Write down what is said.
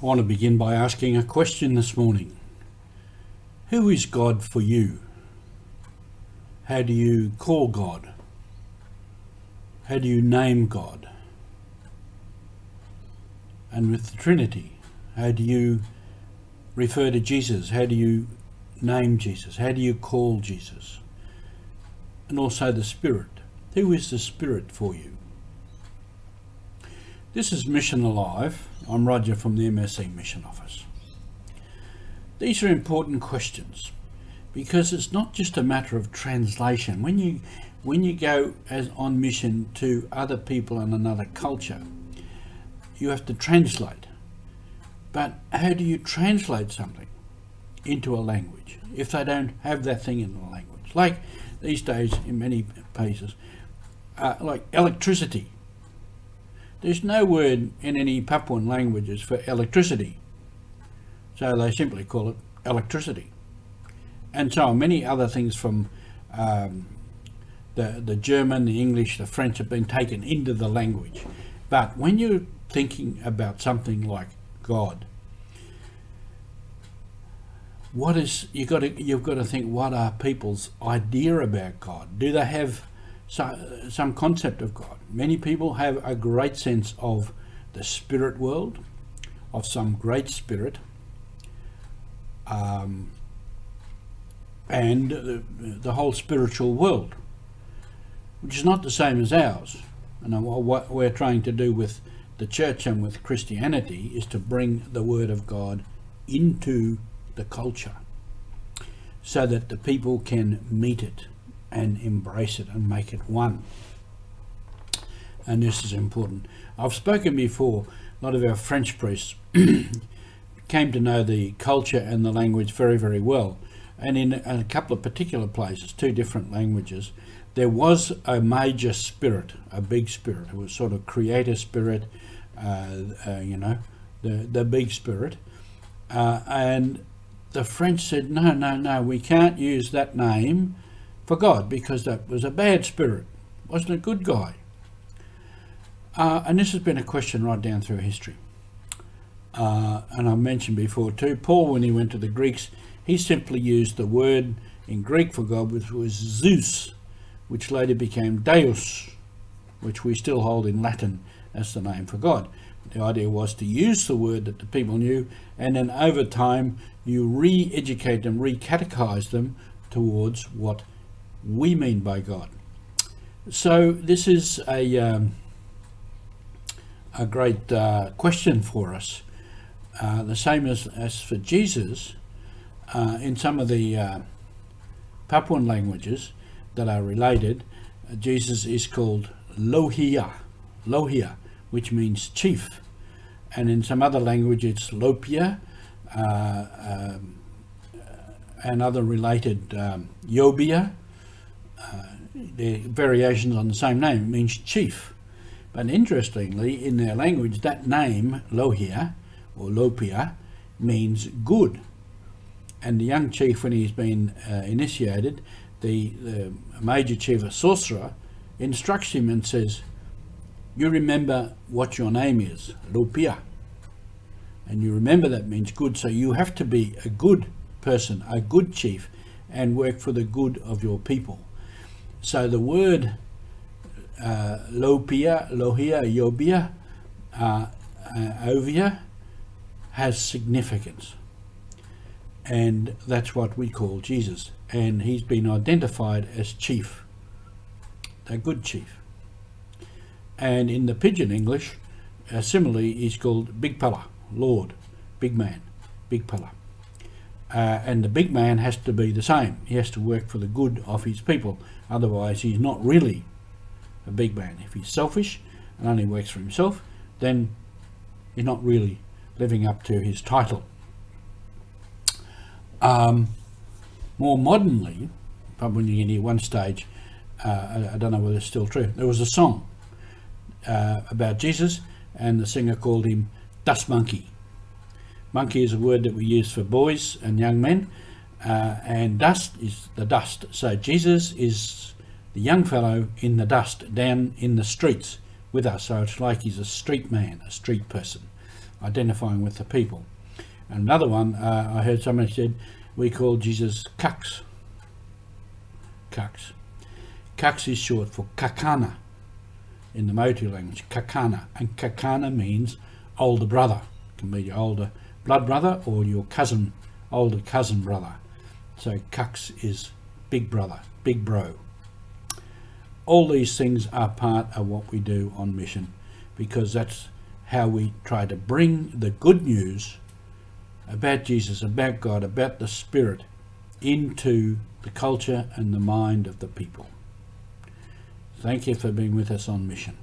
I want to begin by asking a question this morning. Who is God for you? How do you call God? How do you name God? And with the Trinity, how do you refer to Jesus? How do you name Jesus? How do you call Jesus? And also the Spirit. Who is the Spirit for you? This is Mission Alive. I'm Roger from the MSC Mission Office. These are important questions because it's not just a matter of translation. When you go as on mission to other people in another culture, you have to translate. But how do you translate something into a language if they don't have that thing in the language? Like these days in many places, like electricity. There's no word in any Papuan languages for electricity, so they simply call it electricity. And so many other things from the German, the English, the French have been taken into the language. But when you're thinking about something like God, you've got to think, what are people's idea about God? Do they have some concept of God? Many people have a great sense of the spirit world, of some great spirit, and the whole spiritual world, which is not the same as ours. And what we're trying to do with the church and with Christianity is to bring the Word of God into the culture so that the people can meet it and embrace it and make it one. And this is important. I've spoken before, a lot of our French priests came to know the culture and the language very, very well. And in a couple of particular places, 2 different languages, there was a major spirit, a big spirit. It was sort of creator spirit, the big spirit. And the French said, no, we can't use that name for God because that was a bad spirit, wasn't a good guy. And this has been a question right down through history. And I mentioned before too, Paul, when he went to the Greeks, he simply used the word in Greek for God, which was Zeus, which later became Deus, which we still hold in Latin as the name for God. The idea was to use the word that the people knew, and then over time you re-educate them, re-catechize them towards what we mean by God. So this is a great question for us. The same as for Jesus, in some of the Papuan languages that are related, Jesus is called Lohia, which means chief. And in some other language it's Lopia, and other related Yobia. They're variations on the same name. It means chief. But interestingly, in their language, that name, Lohia, or Lopia, means good. And the young chief, when he's been initiated, the major chief, a sorcerer, instructs him and says, you remember what your name is, Lopia. And you remember that means good, so you have to be a good person, a good chief, and work for the good of your people. So the word Lopia, Lohia, Yobia, Ovia, has significance. And that's what we call Jesus. And he's been identified as chief, a good chief. And in the Pidgin English, similarly, he's called Big Pala, Lord, big man, Big Pala. And the big man has to be the same. He has to work for the good of his people. Otherwise, he's not really a big man. If he's selfish and only works for himself, then he's not really living up to his title. More modernly, probably when you get near one stage, I don't know whether it's still true, there was a song about Jesus, and the singer called him Dust Monkey. Monkey is a word that we use for boys and young men, and dust is the dust. So Jesus is the young fellow in the dust, down in the streets with us. So it's like he's a street man, a street person. identifying with the people. And another one, I heard somebody said, we call Jesus Kux. Kux. Kux is short for Kakana in the Motu language, Kakana. And Kakana means older brother. It can be your older blood brother or your cousin, older cousin brother. So Kux is big brother, big bro. All these things are part of what we do on mission, because that's how we try to bring the good news about Jesus, about God, about the Spirit into the culture and the mind of the people. Thank you for being with us on mission.